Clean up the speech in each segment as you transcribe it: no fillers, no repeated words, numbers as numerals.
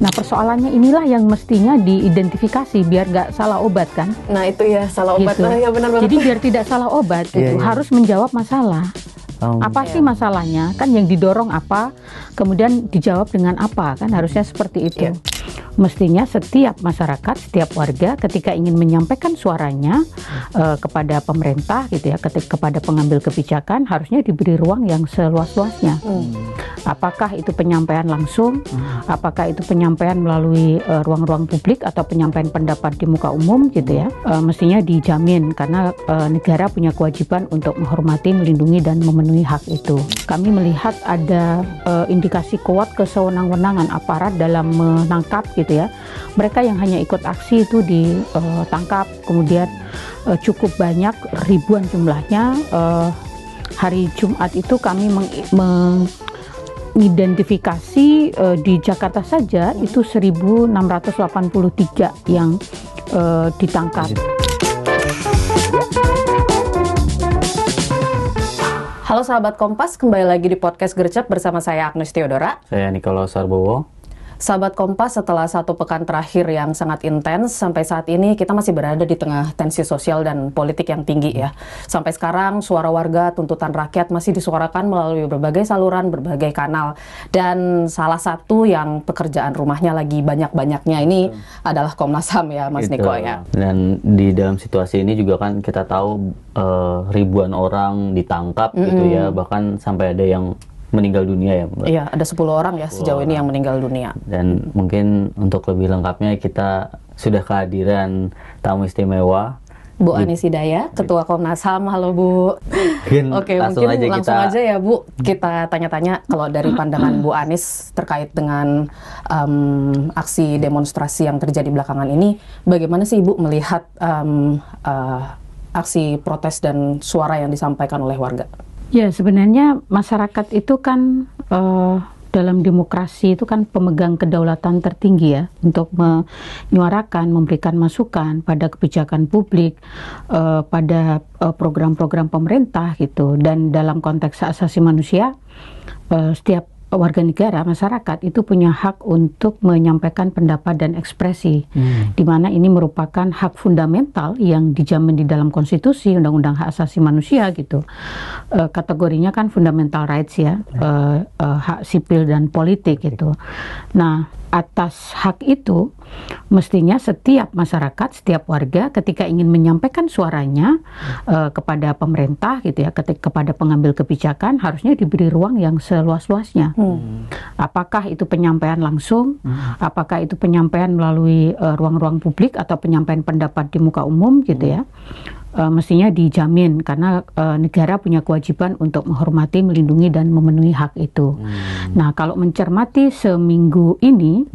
Nah, persoalannya inilah yang mestinya diidentifikasi biar nggak salah obat kan. Nah itu ya, salah obat. Gitu. Nah, ya benar banget. Jadi biar tidak salah obat gitu, harus menjawab masalah. Apa sih masalahnya? Kan yang didorong apa, kemudian dijawab dengan apa, kan harusnya seperti itu. Mestinya setiap masyarakat, setiap warga ketika ingin menyampaikan suaranya kepada pemerintah gitu ya, kepada pengambil kebijakan, harusnya diberi ruang yang seluas-luasnya. Apakah itu penyampaian langsung, apakah itu penyampaian melalui ruang-ruang publik atau penyampaian pendapat di muka umum gitu ya, mestinya dijamin karena negara punya kewajiban untuk menghormati, melindungi dan memenuhi hak itu. Kami melihat ada indikasi kuat kesewenang-wenangan aparat dalam menangkap gitu ya. Mereka yang hanya ikut aksi itu ditangkap, kemudian cukup banyak, ribuan jumlahnya. Hari Jumat itu kami mengidentifikasi di Jakarta saja itu 1.683 yang ditangkap. Halo sahabat Kompas, kembali lagi di podcast Gercep bersama saya Agnes Theodora. Saya Nikolaus Sarbowo. Sahabat Kompas, setelah satu pekan terakhir yang sangat intens, sampai saat ini kita masih berada di tengah tensi sosial dan politik yang tinggi ya. Sampai sekarang suara warga, tuntutan rakyat masih disuarakan melalui berbagai saluran, berbagai kanal. Dan salah satu yang pekerjaan rumahnya lagi banyak-banyaknya ini adalah Komnas HAM ya Mas Niko ya. Dan di dalam situasi ini juga kan kita tahu ribuan orang ditangkap gitu ya, bahkan sampai ada yang meninggal dunia ya Mbak. Iya, ada 10 orang ya sejauh ini yang meninggal dunia. Dan mungkin untuk lebih lengkapnya kita sudah kehadiran tamu istimewa Bu Anis Hidayah, Ketua Komnas HAM. Halo Bu. Oke, langsung mungkin langsung aja ya Bu, kita tanya-tanya kalau dari pandangan Bu Anis terkait dengan aksi demonstrasi yang terjadi belakangan ini, bagaimana sih Ibu melihat aksi protes dan suara yang disampaikan oleh warga? Ya, sebenarnya masyarakat itu kan dalam demokrasi itu kan pemegang kedaulatan tertinggi ya untuk menyuarakan, memberikan masukan pada kebijakan publik, pada program-program pemerintah gitu. Dan dalam konteks hak asasi manusia, setiap warga negara, masyarakat itu punya hak untuk menyampaikan pendapat dan ekspresi, di mana ini merupakan hak fundamental yang dijamin di dalam konstitusi, undang-undang hak asasi manusia gitu. Kategorinya kan fundamental rights ya, hak sipil dan politik gitu. Nah, atas hak itu mestinya setiap masyarakat, setiap warga ketika ingin menyampaikan suaranya kepada pemerintah gitu ya, kepada pengambil kebijakan, harusnya diberi ruang yang seluas-luasnya. Apakah itu penyampaian langsung, apakah itu penyampaian melalui ruang-ruang publik atau penyampaian pendapat di muka umum gitu ya. Mestinya dijamin karena negara punya kewajiban untuk menghormati, melindungi dan memenuhi hak itu. Nah, kalau mencermati seminggu ini,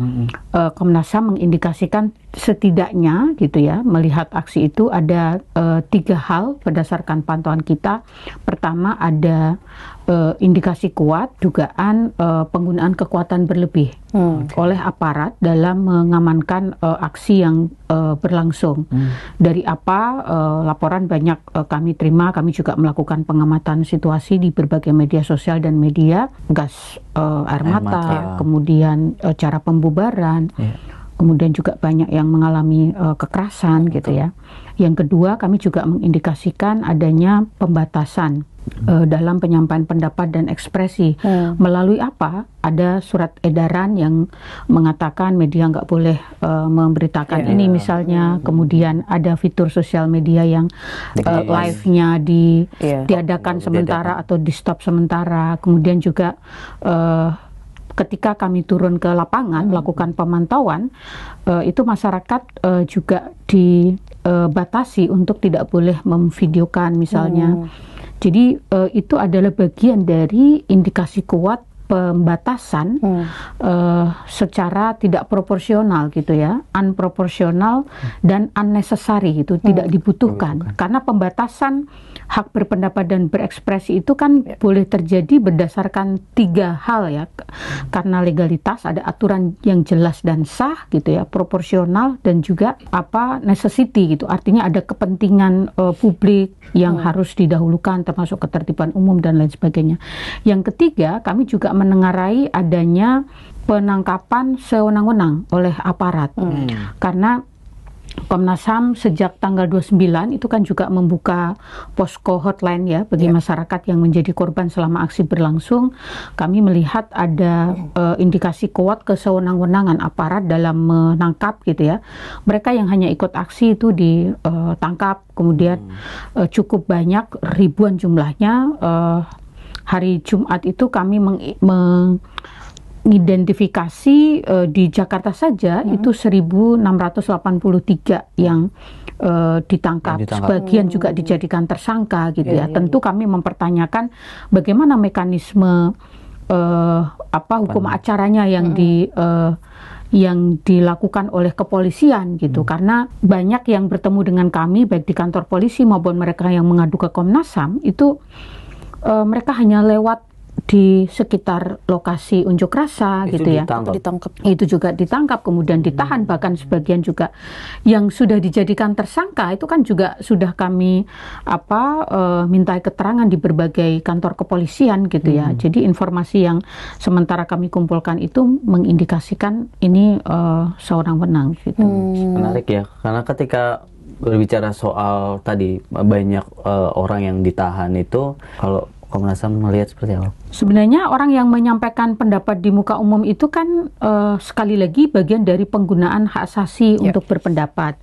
Komnas HAM mengindikasikan setidaknya gitu ya, melihat aksi itu ada 3 hal berdasarkan pantauan kita. Pertama, ada indikasi kuat dugaan penggunaan kekuatan berlebih oleh aparat dalam mengamankan aksi yang berlangsung. Dari apa laporan banyak kami terima, kami juga melakukan pengamatan situasi di berbagai media sosial dan media, gas air mata, kemudian cara pembubaran, kemudian juga banyak yang mengalami kekerasan gitu ya. Yang kedua, kami juga mengindikasikan adanya pembatasan dalam penyampaian pendapat dan ekspresi. Melalui apa? Ada surat edaran yang mengatakan media nggak boleh memberitakan ini misalnya. Kemudian ada fitur sosial media yang live-nya diadakan sementara atau di stop sementara. Kemudian juga ketika kami turun ke lapangan melakukan pemantauan, itu masyarakat juga dibatasi untuk tidak boleh memvideokan misalnya. Jadi itu adalah bagian dari indikasi kuat pembatasan secara tidak proporsional gitu ya, unproporsional dan unnecessary gitu, tidak dibutuhkan. Karena pembatasan hak berpendapat dan berekspresi itu kan boleh terjadi berdasarkan 3 hal ya, karena legalitas, ada aturan yang jelas dan sah gitu ya, proporsional dan juga necessity gitu, artinya ada kepentingan publik yang harus didahulukan termasuk ketertiban umum dan lain sebagainya. Yang ketiga, kami juga menengarai adanya penangkapan sewenang-wenang oleh aparat. Karena Komnas HAM sejak tanggal 29 itu kan juga membuka posko hotline ya bagi masyarakat yang menjadi korban selama aksi berlangsung. Kami melihat ada indikasi kuat kesewenang-wenangan aparat dalam menangkap gitu ya. Mereka yang hanya ikut aksi itu ditangkap, kemudian cukup banyak, ribuan jumlahnya. Hari Jumat itu kami mengidentifikasi di Jakarta saja itu 1.683 yang ditangkap. Sebagian juga dijadikan tersangka gitu ya. Tentu kami mempertanyakan bagaimana mekanisme hukum acaranya yang dilakukan oleh kepolisian gitu. Karena banyak yang bertemu dengan kami baik di kantor polisi maupun mereka yang mengadu ke Komnas HAM itu mereka hanya lewat di sekitar lokasi unjuk rasa itu gitu ya. Itu juga ditangkap, kemudian ditahan, bahkan sebagian juga yang sudah dijadikan tersangka itu kan juga sudah kami mintai keterangan di berbagai kantor kepolisian gitu ya. Jadi informasi yang sementara kami kumpulkan itu mengindikasikan ini sewenang-wenang gitu. Menarik ya, karena ketika berbicara soal tadi banyak orang yang ditahan itu, kalau Komnas HAM melihat seperti apa? Sebenarnya orang yang menyampaikan pendapat di muka umum itu kan sekali lagi bagian dari penggunaan hak asasi untuk berpendapat.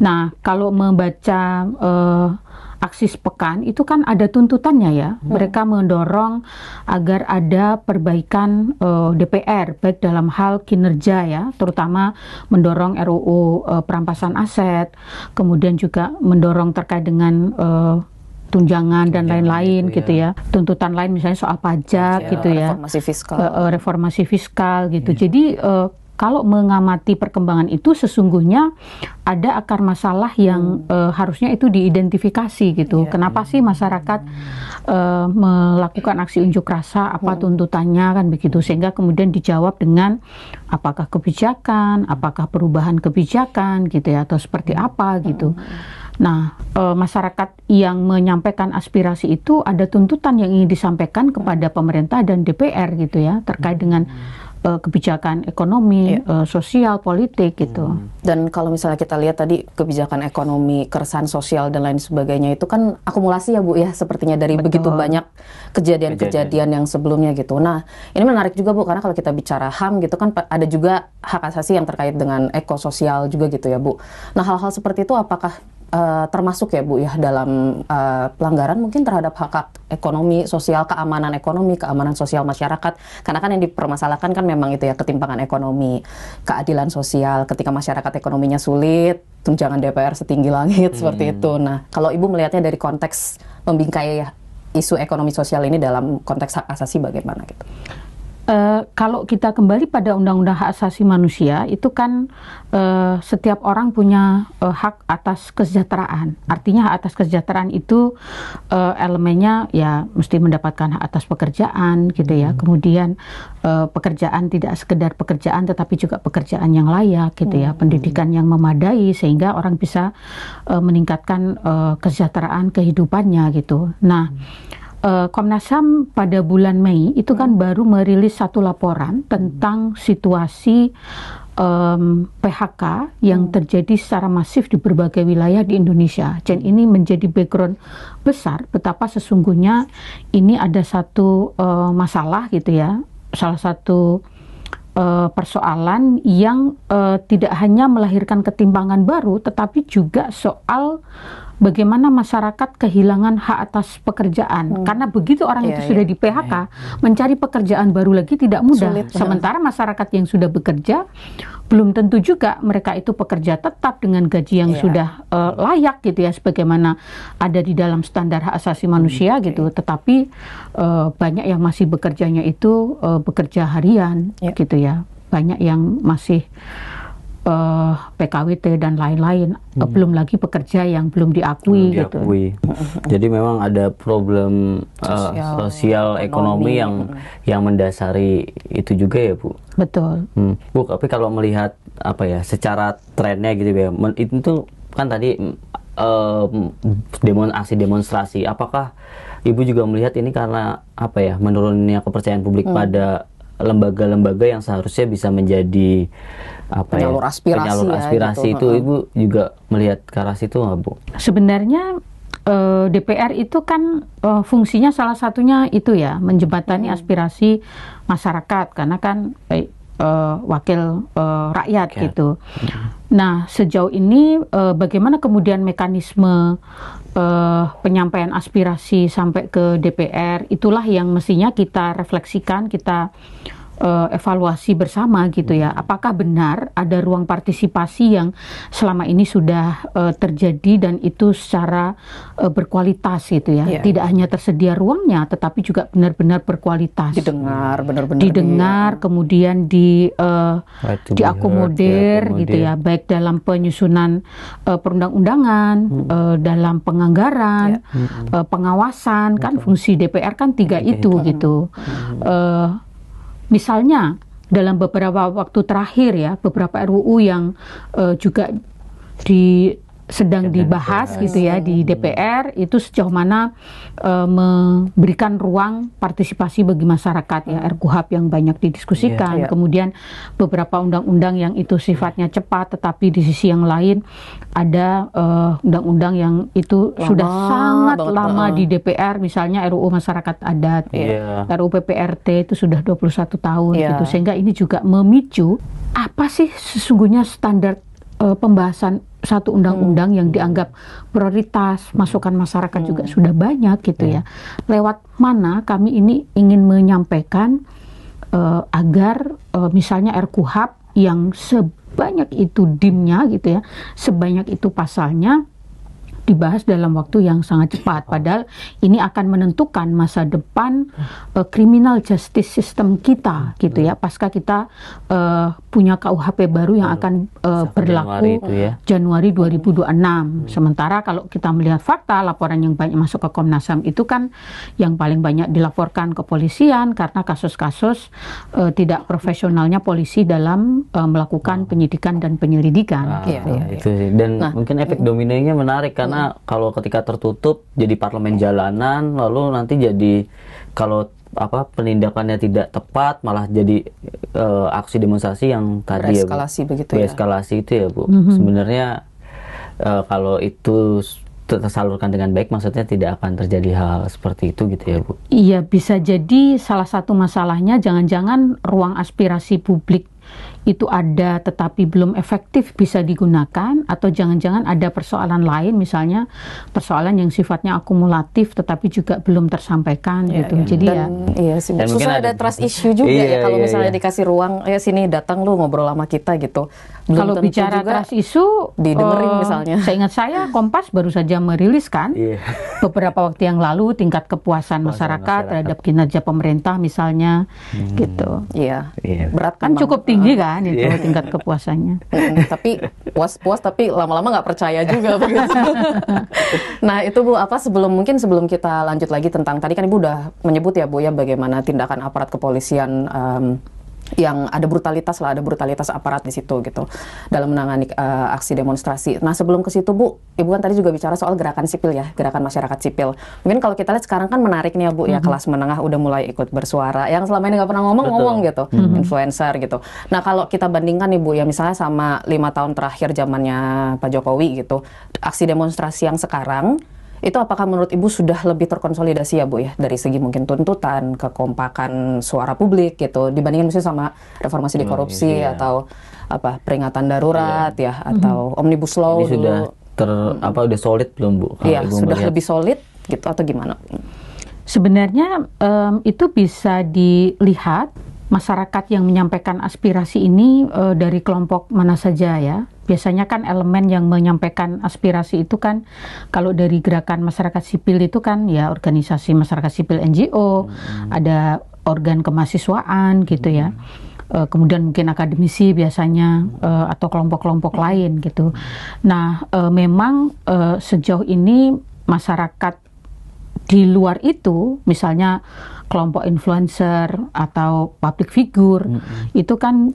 Nah, kalau membaca aksi sepekan itu kan ada tuntutannya ya. Mereka mendorong agar ada perbaikan DPR baik dalam hal kinerja ya, terutama mendorong RUU perampasan aset, kemudian juga mendorong terkait dengan tunjangan dan lain-lain gitu ya. Tuntutan lain misalnya soal pajak gitu ya. Reformasi fiskal gitu. Jadi kalau mengamati perkembangan itu sesungguhnya ada akar masalah yang harusnya itu diidentifikasi gitu. Kenapa sih masyarakat melakukan aksi unjuk rasa, apa tuntutannya kan begitu, sehingga kemudian dijawab dengan apakah kebijakan, apakah perubahan kebijakan gitu ya, atau seperti apa gitu. Nah, masyarakat yang menyampaikan aspirasi itu ada tuntutan yang ingin disampaikan kepada pemerintah dan DPR gitu ya, terkait dengan kebijakan ekonomi, sosial, politik gitu. Dan kalau misalnya kita lihat tadi kebijakan ekonomi, keresahan sosial dan lain sebagainya itu kan akumulasi ya Bu ya, sepertinya dari begitu banyak kejadian-kejadian yang sebelumnya gitu. Nah, ini menarik juga Bu, karena kalau kita bicara HAM gitu kan ada juga hak asasi yang terkait dengan ekososial juga gitu ya Bu. Nah, hal-hal seperti itu apakah termasuk ya Bu ya dalam pelanggaran mungkin terhadap hak ekonomi, sosial, keamanan ekonomi, keamanan sosial masyarakat? Karena kan yang dipermasalahkan kan memang itu ya, ketimpangan ekonomi, keadilan sosial. Ketika masyarakat ekonominya sulit, tunjangan DPR setinggi langit seperti itu. Nah, kalau Ibu melihatnya dari konteks membingkai isu ekonomi sosial ini dalam konteks hak asasi bagaimana gitu? Kalau kita kembali pada Undang-Undang Hak Asasi Manusia, itu kan setiap orang punya hak atas kesejahteraan. Artinya hak atas kesejahteraan itu elemennya ya mesti mendapatkan hak atas pekerjaan gitu ya. Kemudian pekerjaan tidak sekedar pekerjaan tetapi juga pekerjaan yang layak gitu ya. Pendidikan yang memadai sehingga orang bisa meningkatkan kesejahteraan kehidupannya gitu. Nah, Komnas HAM pada bulan Mei itu kan baru merilis satu laporan tentang situasi PHK yang terjadi secara masif di berbagai wilayah di Indonesia. Dan ini menjadi background besar betapa sesungguhnya ini ada satu masalah gitu ya, salah satu persoalan yang tidak hanya melahirkan ketimpangan baru tetapi juga soal bagaimana masyarakat kehilangan hak atas pekerjaan. Karena begitu orang itu sudah di PHK, mencari pekerjaan baru lagi tidak mudah. Sulit, sementara masyarakat yang sudah bekerja, belum tentu juga mereka itu pekerja tetap dengan gaji yang sudah layak gitu ya, sebagaimana ada di dalam standar hak asasi manusia gitu. Tetapi banyak yang masih bekerjanya itu bekerja harian gitu ya. Banyak yang masih PKWT dan lain-lain, belum lagi pekerja yang belum diakui gitu. Jadi memang ada problem sosial ekonomi yang mendasari itu juga ya Bu. Betul. Bu, tapi kalau melihat apa ya secara trennya gitu ya, itu kan tadi aksi demonstrasi, apakah Ibu juga melihat ini karena apa ya menurunnya kepercayaan publik pada lembaga-lembaga yang seharusnya bisa menjadi penyalur aspirasi itu Ibu juga melihat ke arah situ nggak, Bu? Sebenarnya DPR itu kan fungsinya salah satunya itu ya, menjembatani aspirasi masyarakat, karena kan wakil rakyat gitu. Nah, sejauh ini bagaimana kemudian mekanisme penyampaian aspirasi sampai ke DPR, itulah yang mestinya kita refleksikan, kita evaluasi bersama gitu ya. Apakah benar ada ruang partisipasi yang selama ini sudah terjadi dan itu secara berkualitas gitu ya. Tidak hanya tersedia ruangnya, tetapi juga benar-benar berkualitas. Didengar, benar-benar didengar, kemudian diakomodir gitu ya, baik dalam penyusunan perundang-undangan, dalam penganggaran, pengawasan, kan fungsi DPR kan tiga itu gitu. Misalnya dalam beberapa waktu terakhir ya, beberapa RUU yang juga sedang dibahas gitu ya di DPR, itu sejauh mana memberikan ruang partisipasi bagi masyarakat ya, RKUHP yang banyak didiskusikan, kemudian beberapa undang-undang yang itu sifatnya cepat, tetapi di sisi yang lain ada undang-undang yang itu sudah sangat lama di DPR, misalnya RUU Masyarakat Adat, RUU PPRT itu sudah 21 tahun gitu, sehingga ini juga memicu apa sih sesungguhnya standar pembahasan satu undang-undang yang dianggap prioritas, masukan masyarakat juga sudah banyak gitu ya. Lewat mana kami ini ingin menyampaikan agar misalnya RKUHP yang sebanyak itu DIM-nya gitu ya, sebanyak itu pasalnya dibahas dalam waktu yang sangat cepat, padahal ini akan menentukan masa depan criminal justice system kita gitu ya, pasca kita punya KUHP baru yang akan berlaku Januari 2026. Sementara kalau kita melihat fakta laporan yang banyak masuk ke Komnas HAM itu kan yang paling banyak dilaporkan kepolisian karena kasus-kasus tidak profesionalnya polisi dalam melakukan penyidikan dan penyelidikan. Itu sih. Dan mungkin efek dominonya menarik karena kalau ketika tertutup jadi parlemen jalanan, lalu nanti jadi kalau penindakannya tidak tepat malah jadi aksi demonstrasi yang tadi bereskalasi itu ya Bu. Sebenarnya kalau itu tersalurkan dengan baik, maksudnya tidak akan terjadi hal seperti itu gitu ya Bu. Iya, bisa jadi salah satu masalahnya jangan-jangan ruang aspirasi publik itu ada tetapi belum efektif bisa digunakan, atau jangan-jangan ada persoalan lain, misalnya persoalan yang sifatnya akumulatif tetapi juga belum tersampaikan gitu. Jadi dan susah ada trust issue juga ya kalau misalnya dikasih ruang, sini datang lu ngobrol sama kita gitu. Kalau bicara trust issue didengerin misalnya. Seingat saya Kompas baru saja merilis kan beberapa waktu yang lalu tingkat kepuasan masyarakat terhadap kinerja pemerintah misalnya gitu. Berat memang. Kan cukup tinggi kan itu tingkat kepuasannya. Tapi puas tapi lama-lama nggak percaya juga begitu. Nah itu Bu, sebelum kita lanjut lagi tentang tadi kan Ibu udah menyebut ya Bu ya bagaimana tindakan aparat kepolisian yang ada brutalitas aparat di situ gitu dalam menangani aksi demonstrasi. Nah sebelum ke situ Bu, Ibu kan tadi juga bicara soal gerakan sipil ya, gerakan masyarakat sipil. Mungkin kalau kita lihat sekarang kan menarik nih ya Bu ya, kelas menengah udah mulai ikut bersuara, yang selama ini nggak pernah ngomong gitu, influencer gitu. Nah kalau kita bandingkan nih Bu ya, misalnya sama 5 tahun terakhir zamannya Pak Jokowi gitu, aksi demonstrasi yang sekarang itu apakah menurut Ibu sudah lebih terkonsolidasi ya Bu ya, dari segi mungkin tuntutan, kekompakan suara publik gitu, dibandingin misalnya sama reformasi di korupsi atau peringatan darurat ya, atau omnibus law ini sudah udah solid belum Bu? Iya, sudah lebih solid gitu atau gimana? Sebenarnya itu bisa dilihat masyarakat yang menyampaikan aspirasi ini dari kelompok mana saja ya. Biasanya kan elemen yang menyampaikan aspirasi itu kan kalau dari gerakan masyarakat sipil itu kan ya organisasi masyarakat sipil NGO, ada organ kemahasiswaan gitu ya. Kemudian mungkin akademisi biasanya atau kelompok-kelompok lain gitu. Nah, memang sejauh ini masyarakat di luar itu, misalnya kelompok influencer atau public figure, itu kan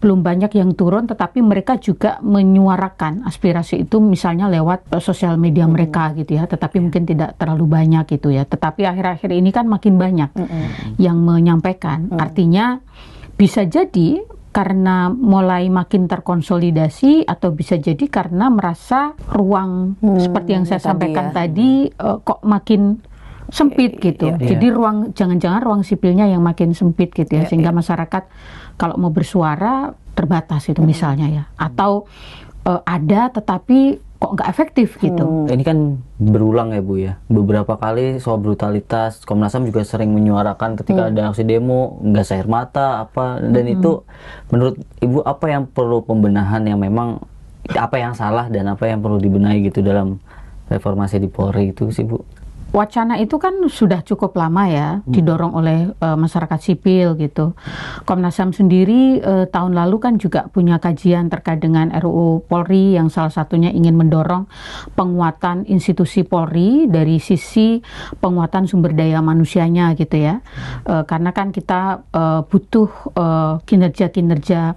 belum banyak yang turun, tetapi mereka juga menyuarakan aspirasi itu misalnya lewat sosial media mereka gitu ya, tetapi mungkin tidak terlalu banyak gitu ya. Tetapi akhir-akhir ini kan makin banyak yang menyampaikan. Artinya bisa jadi karena mulai makin terkonsolidasi, atau bisa jadi karena merasa ruang seperti yang saya sampaikan tadi kok makin sempit gitu. Jadi jangan-jangan ruang sipilnya yang makin sempit gitu ya, sehingga masyarakat kalau mau bersuara terbatas itu misalnya ya, atau ada tetapi kok nggak efektif gitu. Ini kan berulang ya Bu ya, beberapa kali soal brutalitas. Komnas HAM juga sering menyuarakan ketika ada aksi demo, gas air mata apa, dan itu menurut Ibu apa yang perlu pembenahan, yang memang apa yang salah dan apa yang perlu dibenahi gitu dalam reformasi di Polri itu sih Bu? Wacana itu kan sudah cukup lama ya, didorong oleh masyarakat sipil gitu. Komnas HAM sendiri tahun lalu kan juga punya kajian terkait dengan RUU Polri, yang salah satunya ingin mendorong penguatan institusi Polri dari sisi penguatan sumber daya manusianya gitu ya. Karena kan kita butuh kinerja-kinerja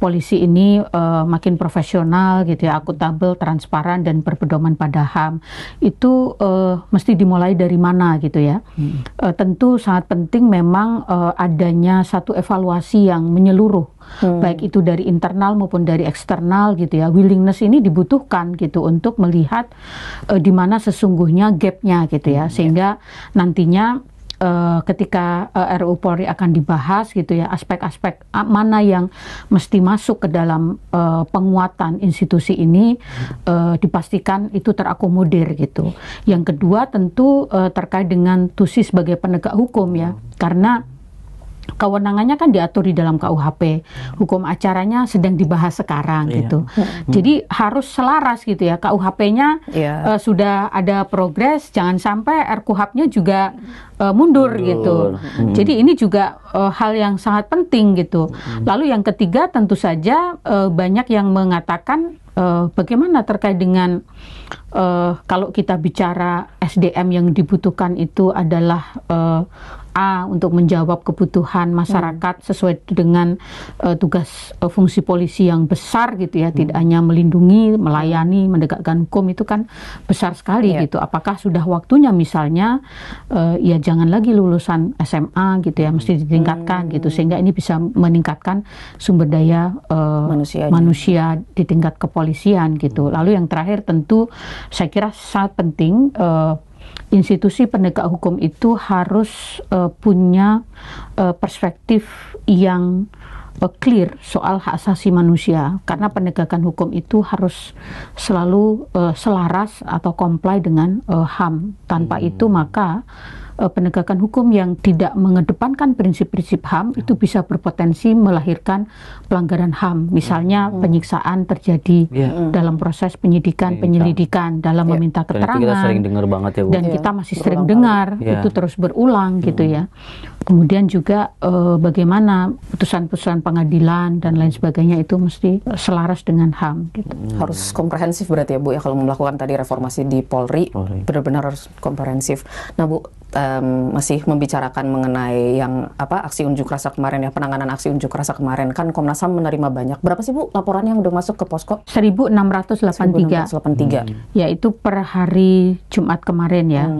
polisi ini makin profesional gitu ya, akuntabel, transparan, dan berpedoman pada HAM. Itu mesti dimulai dari mana gitu ya. Tentu sangat penting memang adanya satu evaluasi yang menyeluruh, baik itu dari internal maupun dari eksternal gitu ya. Willingness ini dibutuhkan gitu untuk melihat di mana sesungguhnya gapnya gitu ya, sehingga nantinya ketika RUU Polri akan dibahas gitu ya, aspek-aspek mana yang mesti masuk ke dalam penguatan institusi ini dipastikan itu terakomodir gitu. Yang kedua tentu terkait dengan tusi sebagai penegak hukum ya, karena kewenangannya kan diatur di dalam KUHP, hukum acaranya sedang dibahas sekarang gitu. Jadi harus selaras gitu ya, KUHP-nya sudah ada progres, jangan sampai RKUHP-nya juga mundur gitu. Jadi ini juga hal yang sangat penting gitu. Lalu yang ketiga tentu saja banyak yang mengatakan bagaimana terkait dengan kalau kita bicara SDM yang dibutuhkan itu adalah untuk menjawab kebutuhan masyarakat sesuai dengan tugas fungsi polisi yang besar gitu ya, tidak hanya melindungi, melayani, menegakkan hukum, itu kan besar sekali gitu. Apakah sudah waktunya misalnya ya jangan lagi lulusan SMA gitu ya, mesti ditingkatkan gitu, sehingga ini bisa meningkatkan sumber daya manusia di tingkat kepolisian gitu. Lalu yang terakhir tentu saya kira sangat penting, institusi penegak hukum itu harus punya perspektif yang clear soal hak asasi manusia, karena penegakan hukum itu harus selalu selaras atau comply dengan HAM. Tanpa itu maka penegakan hukum yang tidak mengedepankan prinsip-prinsip HAM itu bisa berpotensi melahirkan pelanggaran HAM. Misalnya penyiksaan terjadi dalam proses penyidikan, penyelidikan, dalam meminta keterangan. Kita sering dengar banget ya Bu. Dan kita masih sering dengar, itu terus berulang gitu ya. Kemudian juga bagaimana putusan-putusan pengadilan dan lain sebagainya itu mesti selaras dengan HAM gitu. Harus komprehensif berarti ya Bu ya, kalau melakukan tadi reformasi di Polri. Benar-benar harus komprehensif. Nah Bu, masih membicarakan mengenai yang aksi unjuk rasa kemarin ya, penanganan aksi unjuk rasa kemarin, kan Komnas HAM menerima banyak. Berapa sih Bu laporan yang udah masuk ke posko? 1683. Ya, itu per hari Jumat kemarin ya.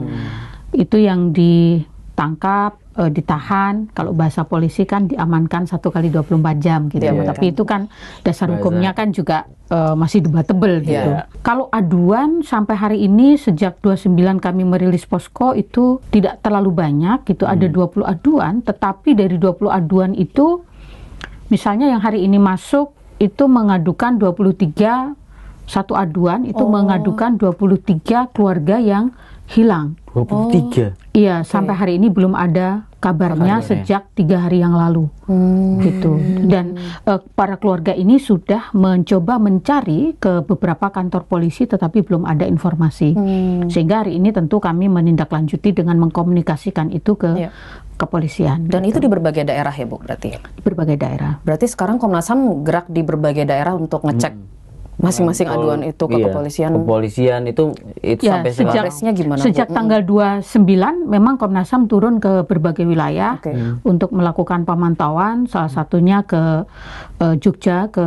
Itu yang ditangkap, ditahan, kalau bahasa polisi kan diamankan 1 kali 24 jam gitu. Tapi itu kan dasar hukumnya kan juga masih debatable gitu. Kalau aduan sampai hari ini sejak 29 kami merilis posko itu tidak terlalu banyak gitu, ada 20 aduan, tetapi dari 20 aduan itu misalnya yang hari ini masuk itu mengadukan 23, satu aduan itu mengadukan 23 keluarga yang hilang. 23? Iya, sampai hari ini belum ada kabarnya sejak 3 hari yang lalu gitu. Dan para keluarga ini sudah mencoba mencari ke beberapa kantor polisi tetapi belum ada informasi. Sehingga hari ini tentu kami menindaklanjuti dengan mengkomunikasikan itu ke kepolisian. Dan itu di berbagai daerah ya Bu berarti? Di berbagai daerah. Berarti sekarang Komnas HAM gerak di berbagai daerah untuk ngecek masing-masing aduan itu ke kepolisian. Kepolisian itu Ya, sampai sekarang Progresnya gimana, Bu? sejak tanggal 29 memang Komnas HAM turun ke berbagai wilayah untuk melakukan pemantauan, salah satunya ke Jogja, ke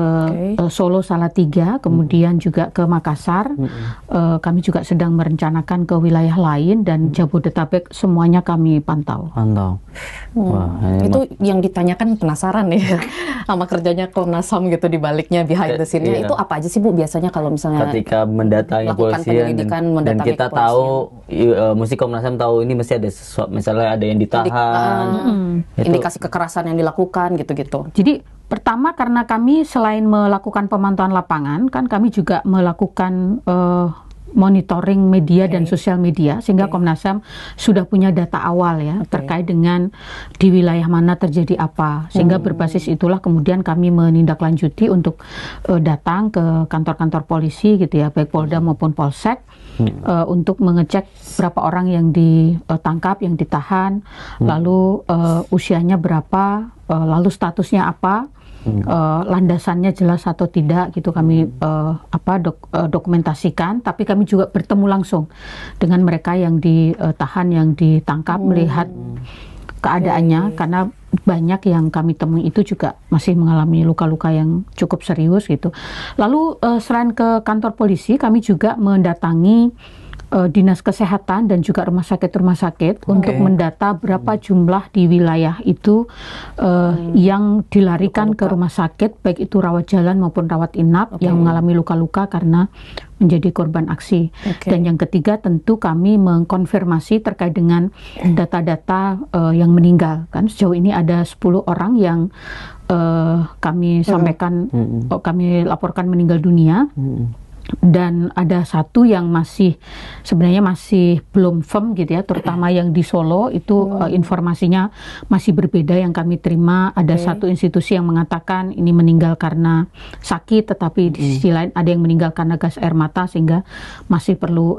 Solo Salatiga, kemudian juga ke Makassar. Kami juga sedang merencanakan ke wilayah lain dan Jabodetabek semuanya kami pantau. Wah, Itu yang ditanyakan penasaran ya sama kerjanya Komnas HAM gitu di baliknya, behind the scene-nya. Itu apa aja sih Bu biasanya kalau misalnya ketika mendatangi polisian dan kita tahu mesti Komnas HAM tahu ini mesti ada sesuatu, misalnya ada yang ditahan, indikasi kekerasan yang dilakukan gitu-gitu. Jadi pertama karena kami selain melakukan pemantauan lapangan, kan kami juga melakukan monitoring media dan sosial media, sehingga Komnas HAM sudah punya data awal ya terkait dengan di wilayah mana terjadi apa, sehingga berbasis itulah kemudian kami menindaklanjuti untuk datang ke kantor-kantor polisi gitu ya, baik Polda maupun Polsek, untuk mengecek berapa orang yang ditangkap, yang ditahan, lalu usianya berapa, lalu statusnya apa, landasannya jelas atau tidak gitu kami dokumentasikan. Tapi kami juga bertemu langsung dengan mereka yang ditahan, yang ditangkap, melihat keadaannya, karena banyak yang kami temui itu juga masih mengalami luka-luka yang cukup serius gitu. Lalu selain ke kantor polisi, kami juga mendatangi dinas kesehatan dan juga rumah sakit untuk mendata berapa jumlah di wilayah itu yang dilarikan ke rumah sakit, baik itu rawat jalan maupun rawat inap, yang mengalami luka-luka karena menjadi korban aksi. Dan yang ketiga tentu kami mengkonfirmasi terkait dengan data-data yang meninggal. Kan sejauh ini ada 10 orang yang kami sampaikan, kami laporkan meninggal dunia. Dan ada satu yang sebenarnya masih belum firm gitu ya, terutama yang di Solo itu informasinya masih berbeda yang kami terima. Ada satu institusi yang mengatakan ini meninggal karena sakit, tetapi di sisi lain ada yang meninggal karena gas air mata, sehingga masih perlu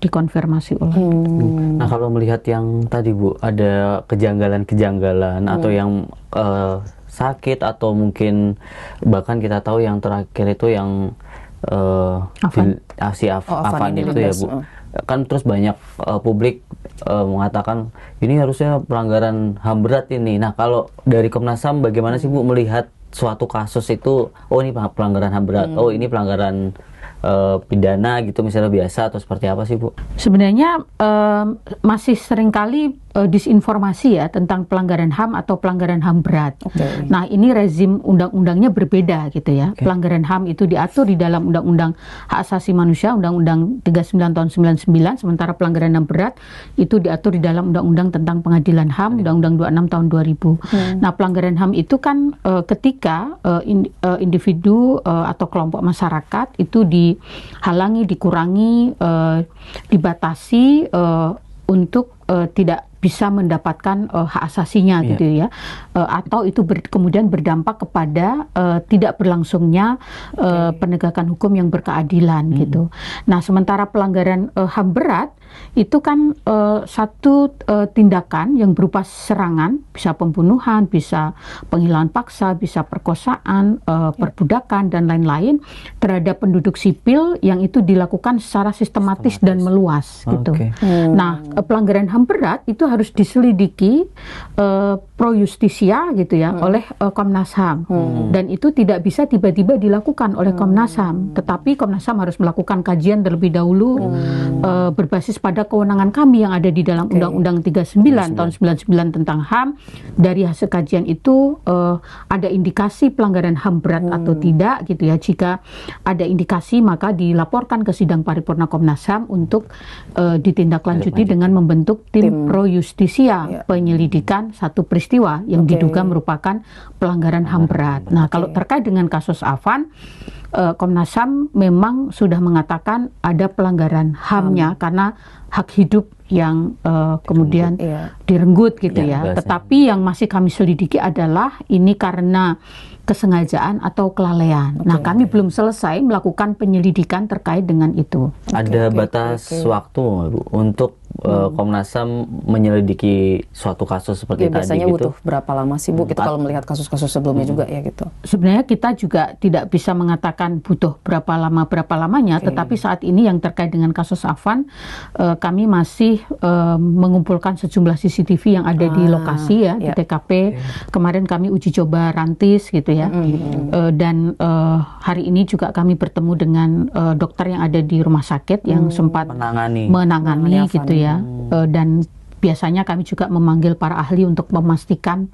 dikonfirmasi ulang. Nah, kalau melihat yang tadi Bu, ada kejanggalan-kejanggalan atau yang sakit, atau mungkin bahkan kita tahu yang terakhir itu yang Afan itu ya Bu, kan terus banyak publik mengatakan ini harusnya pelanggaran HAM berat ini. Nah, kalau dari Komnas HAM bagaimana sih Bu melihat suatu kasus itu, oh ini pelanggaran HAM berat, oh ini pelanggaran pidana gitu misalnya biasa, atau seperti apa sih Bu? Sebenarnya masih seringkali disinformasi ya tentang pelanggaran HAM atau pelanggaran HAM berat. Nah, ini rezim undang-undangnya berbeda gitu ya. Pelanggaran HAM itu diatur di dalam Undang-Undang Hak Asasi Manusia, Undang-Undang 39 tahun 99, sementara pelanggaran HAM berat itu diatur di dalam Undang-Undang tentang Pengadilan HAM, Undang-Undang 26 tahun 2000. Nah, pelanggaran HAM itu kan ketika individu atau kelompok masyarakat itu dihalangi, dikurangi, dibatasi untuk tidak bisa mendapatkan hak asasinya gitu ya, atau itu kemudian berdampak kepada tidak berlangsungnya penegakan hukum yang berkeadilan gitu. Nah, sementara pelanggaran HAM berat itu kan satu tindakan yang berupa serangan, bisa pembunuhan, bisa penghilangan paksa, bisa perkosaan, perbudakan dan lain-lain terhadap penduduk sipil yang itu dilakukan secara sistematis dan meluas gitu. Nah, pelanggaran HAM berat itu harus diselidiki pro justisia gitu ya oleh Komnas HAM, dan itu tidak bisa tiba-tiba dilakukan oleh Komnas HAM, tetapi Komnas HAM harus melakukan kajian terlebih dahulu berbasis pada kewenangan kami yang ada di dalam Undang-Undang 39 tahun 99 tentang HAM. Dari hasil kajian itu ada indikasi pelanggaran HAM berat atau tidak gitu ya. Jika ada indikasi maka dilaporkan ke sidang paripurna Komnas HAM untuk ditindaklanjuti dengan membentuk tim pro justisia penyelidikan satu peristiwa yang diduga merupakan pelanggaran HAM berat. Nah, kalau terkait dengan kasus Afan, Komnas HAM memang sudah mengatakan ada pelanggaran HAM-nya karena hak hidup yang kemudian direnggut gitu ya. Tetapi yang masih kami selidiki adalah ini karena kesengajaan atau kelalaian. Nah, kami belum selesai melakukan penyelidikan terkait dengan itu. Ada batas waktu Bu, untuk Komnas HAM menyelidiki suatu kasus seperti tadi biasanya gitu? butuh berapa lama sih Bu? Gitu kalau melihat kasus-kasus sebelumnya juga ya gitu. Sebenarnya kita juga tidak bisa mengatakan butuh berapa lamanya, tetapi saat ini yang terkait dengan kasus Afan, kami masih mengumpulkan sejumlah CCTV yang ada di lokasi ya, di TKP. Kemarin kami uji coba rantis gitu ya, dan hari ini juga kami bertemu dengan dokter yang ada di rumah sakit yang sempat menangani gitu ya, dan biasanya kami juga memanggil para ahli untuk memastikan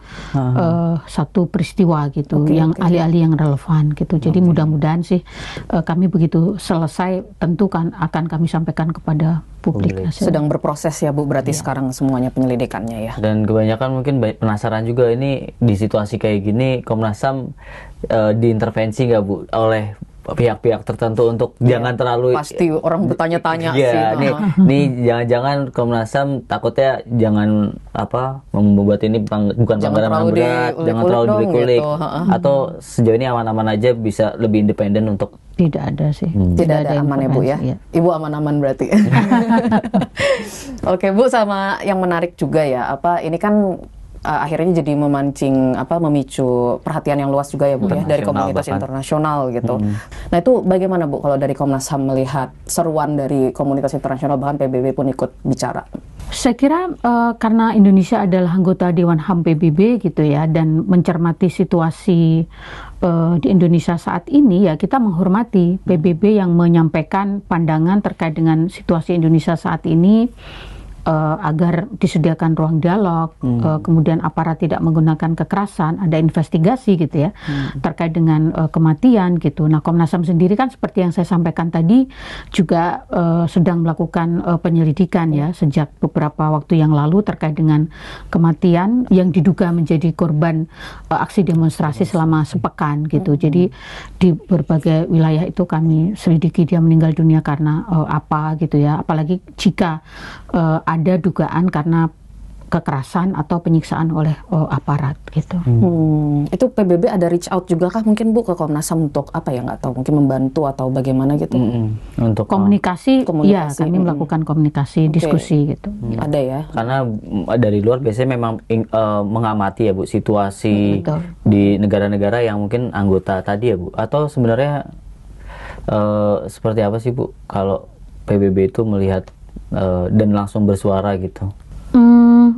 satu peristiwa gitu, ahli-ahli yang relevan gitu. Jadi mudah-mudahan sih kami begitu selesai tentu kan akan kami sampaikan kepada publik. Sedang berproses ya Bu, berarti sekarang semuanya penyelidikannya ya. Dan kebanyakan mungkin penasaran juga ini di situasi kayak gini Komnas HAM diintervensi nggak Bu oleh pihak-pihak tertentu untuk jangan terlalu, pasti orang bertanya-tanya sih. Nih jangan-jangan Komnas HAM takutnya jangan membuat ini bukan pelanggaran HAM berat, jangan terlalu dikulik gitu. Atau sejauh ini aman-aman aja bisa lebih independen untuk tidak ada sih. Tidak ada aman ya Bu ya. Ibu aman-aman berarti. Oke Bu, sama yang menarik juga ya, ini kan akhirnya jadi memicu perhatian yang luas juga ya Bu ya dari komunitas internasional gitu. Nah itu bagaimana Bu kalau dari Komnas HAM melihat seruan dari komunitas internasional, bahkan PBB pun ikut bicara? Saya kira karena Indonesia adalah anggota Dewan HAM PBB gitu ya, dan mencermati situasi di Indonesia saat ini ya, kita menghormati PBB yang menyampaikan pandangan terkait dengan situasi Indonesia saat ini, agar disediakan ruang dialog, kemudian aparat tidak menggunakan kekerasan, ada investigasi gitu ya terkait dengan kematian gitu. Nah Komnas HAM sendiri kan seperti yang saya sampaikan tadi juga sedang melakukan penyelidikan ya sejak beberapa waktu yang lalu terkait dengan kematian yang diduga menjadi korban aksi demonstrasi selama sepekan gitu. Jadi di berbagai wilayah itu kami selidiki dia meninggal dunia karena apa gitu ya, apalagi jika ada dugaan karena kekerasan atau penyiksaan oleh aparat gitu. Itu PBB ada reach out juga kah mungkin Bu ke Komnas HAM untuk nggak tahu, mungkin membantu atau bagaimana gitu? Untuk komunikasi. Ya kami melakukan komunikasi, diskusi gitu. Ada ya. Karena dari luar biasanya memang mengamati ya Bu situasi di negara-negara yang mungkin anggota tadi ya Bu, atau sebenarnya seperti apa sih Bu kalau PBB itu melihat dan langsung bersuara gitu?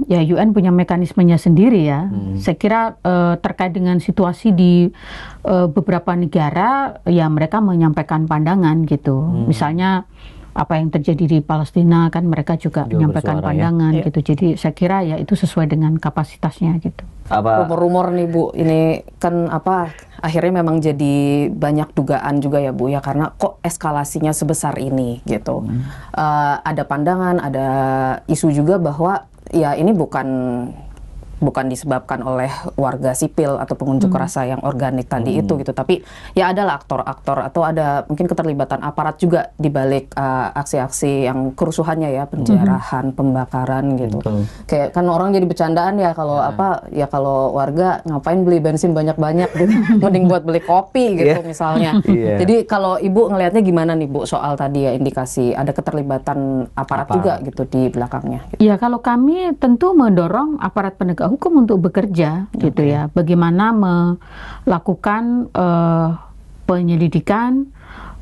Ya UN punya mekanismenya sendiri ya. Saya kira terkait dengan situasi di beberapa negara ya mereka menyampaikan pandangan gitu. Misalnya apa yang terjadi di Palestina kan mereka juga menyampaikan pandangan gitu. Jadi saya kira ya itu sesuai dengan kapasitasnya gitu. Rumor-rumor nih Bu, ini kan akhirnya memang jadi banyak dugaan juga ya Bu ya, karena kok eskalasinya sebesar ini gitu. Ada pandangan, ada isu juga bahwa ya ini bukan disebabkan oleh warga sipil atau pengunjuk rasa yang organik tadi itu gitu, tapi ya adalah aktor-aktor atau ada mungkin keterlibatan aparat juga di balik aksi-aksi yang kerusuhannya ya, penjarahan, pembakaran gitu. Kayak kan orang jadi bercandaan ya kalau kalau warga ngapain beli bensin banyak-banyak gitu, mending buat beli kopi gitu misalnya. Jadi kalau Ibu ngelihatnya gimana nih Bu soal tadi ya indikasi ada keterlibatan aparat juga gitu di belakangnya? Gitu. Ya kalau kami tentu mendorong aparat penegak hukum untuk bekerja gitu ya, bagaimana melakukan penyelidikan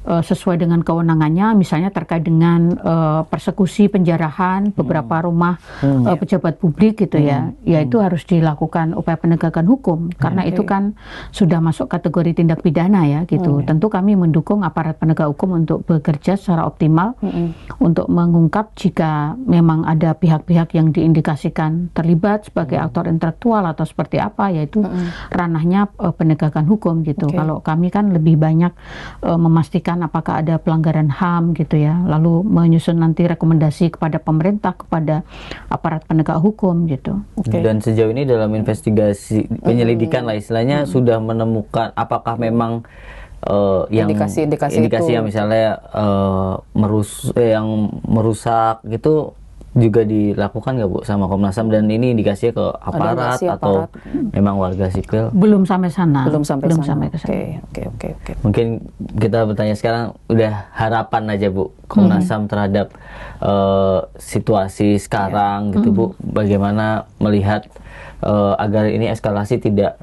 sesuai dengan kewenangannya, misalnya terkait dengan persekusi, penjarahan beberapa rumah pejabat publik gitu ya, ya itu harus dilakukan upaya penegakan hukum karena itu kan sudah masuk kategori tindak pidana ya gitu. Tentu kami mendukung aparat penegak hukum untuk bekerja secara optimal untuk mengungkap jika memang ada pihak-pihak yang diindikasikan terlibat sebagai aktor intelektual atau seperti apa, yaitu ranahnya penegakan hukum gitu. Kalau kami kan lebih banyak memastikan apakah ada pelanggaran HAM gitu ya, lalu menyusun nanti rekomendasi kepada pemerintah, kepada aparat penegak hukum gitu. Dan sejauh ini dalam investigasi penyelidikan lah istilahnya sudah menemukan apakah memang yang indikasi yang misalnya yang merusak gitu juga dilakukan nggak Bu sama Komnas HAM, dan ini indikasinya ke aparat atau memang warga sipil? Belum sampai sana. Belum sampai ke sana. Oke. Mungkin kita bertanya sekarang, udah harapan aja Bu Komnas HAM terhadap situasi sekarang gitu Bu, bagaimana melihat agar ini eskalasi tidak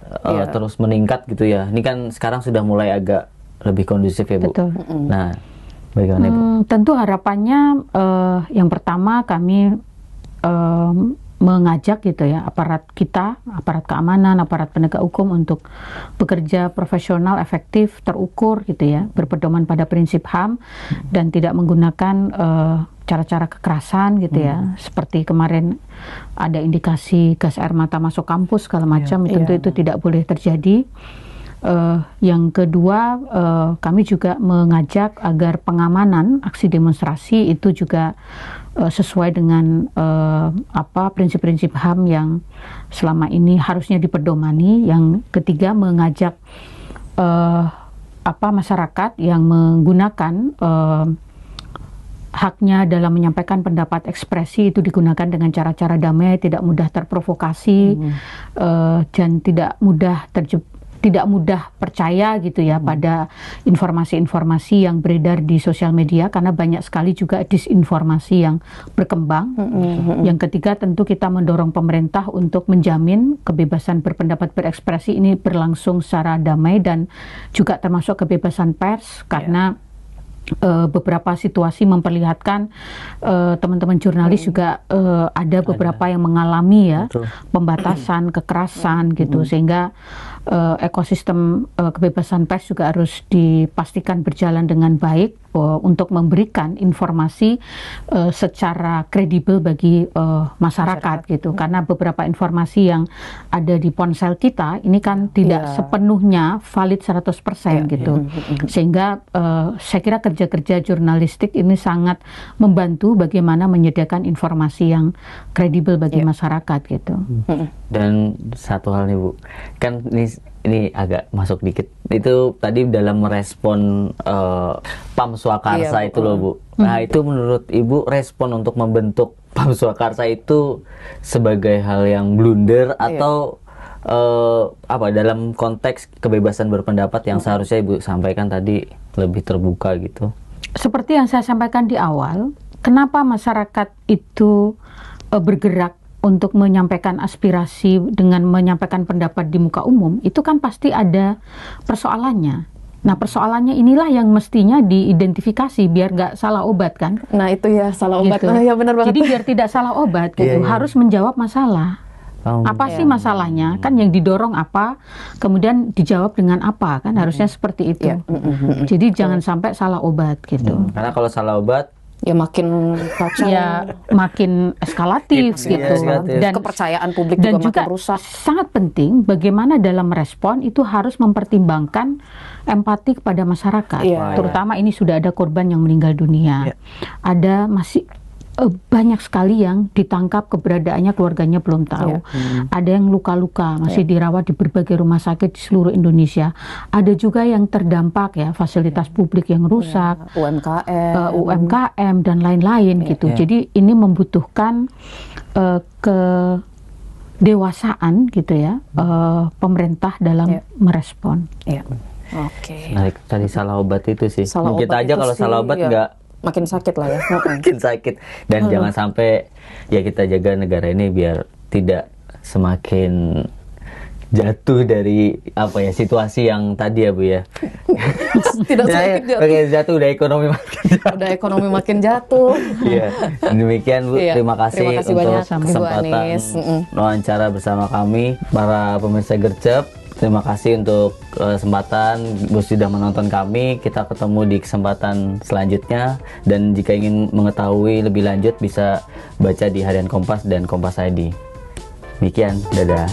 terus meningkat gitu ya. Ini kan sekarang sudah mulai agak lebih kondusif ya Bu. Betul. Nah, bagaimana Bu? Tentu harapannya yang pertama kami mengajak gitu ya aparat kita, aparat keamanan, aparat penegak hukum untuk bekerja profesional, efektif, terukur gitu ya, berpedoman pada prinsip HAM dan tidak menggunakan cara-cara kekerasan gitu ya, seperti kemarin ada indikasi gas air mata masuk kampus segala macam, tentu itu tidak boleh terjadi. Yang kedua, kami juga mengajak agar pengamanan aksi demonstrasi itu juga sesuai dengan prinsip-prinsip HAM yang selama ini harusnya dipedomani. Yang ketiga, mengajak masyarakat yang menggunakan haknya dalam menyampaikan pendapat ekspresi itu digunakan dengan cara-cara damai, tidak mudah terprovokasi, dan tidak mudah percaya gitu ya pada informasi-informasi yang beredar di sosial media, karena banyak sekali juga disinformasi yang berkembang. Yang ketiga, tentu kita mendorong pemerintah untuk menjamin kebebasan berpendapat berekspresi ini berlangsung secara damai dan juga termasuk kebebasan pers, karena beberapa situasi memperlihatkan teman-teman jurnalis juga ada beberapa yang mengalami ya pembatasan, kekerasan gitu, sehingga ekosistem kebebasan pers juga harus dipastikan berjalan dengan baik untuk memberikan informasi secara kredibel bagi masyarakat gitu, karena beberapa informasi yang ada di ponsel kita ini kan tidak sepenuhnya valid 100% gitu, sehingga saya kira kerja-kerja jurnalistik ini sangat membantu bagaimana menyediakan informasi yang kredibel bagi masyarakat gitu. Dan satu hal nih Bu, kan ini agak masuk dikit, itu tadi dalam merespon PAM Swakarsa itu loh Bu. Nah itu menurut Ibu respon untuk membentuk PAM Swakarsa itu sebagai hal yang blunder atau dalam konteks kebebasan berpendapat yang seharusnya Ibu sampaikan tadi lebih terbuka gitu? Seperti yang saya sampaikan di awal, kenapa masyarakat itu bergerak untuk menyampaikan aspirasi dengan menyampaikan pendapat di muka umum, itu kan pasti ada persoalannya. Nah, persoalannya inilah yang mestinya diidentifikasi biar nggak salah obat kan. Nah, itu ya salah obat. Gitu. Ya benar banget. Jadi biar tidak salah obat gitu, harus menjawab masalah. Apa sih masalahnya? Kan yang didorong apa, kemudian dijawab dengan apa, kan harusnya seperti itu. Jadi jangan sampai salah obat gitu. Karena kalau salah obat ya makin kacau, ya makin eskalatif gitu, dan kepercayaan publik juga makin rusak. Sangat penting bagaimana dalam respon itu harus mempertimbangkan empati kepada masyarakat, terutama ini sudah ada korban yang meninggal dunia, ada masih banyak sekali yang ditangkap, keberadaannya keluarganya belum tahu. Ada yang luka-luka, masih dirawat di berbagai rumah sakit di seluruh Indonesia. Ada juga yang terdampak ya, fasilitas publik yang rusak, UMKM dan lain-lain gitu. Jadi ini membutuhkan kedewasaan gitu ya, pemerintah dalam merespon. Nah, tadi salah obat itu sih. Kita aja kalau salah obat nggak makin sakit lah ya. Makin sakit. Dan jangan sampai ya kita jaga negara ini biar tidak semakin jatuh dari situasi yang tadi ya Bu ya. Tidak semakin jatuh. Udah ekonomi makin jatuh. Iya. Demikian Bu, terima kasih untuk kesempatan wawancara bersama kami para pemirsa Gercep. Terima kasih untuk kesempatan sudah menonton kami. Kita ketemu di kesempatan selanjutnya, dan jika ingin mengetahui lebih lanjut bisa baca di Harian Kompas dan Kompas ID. Demikian, dadah.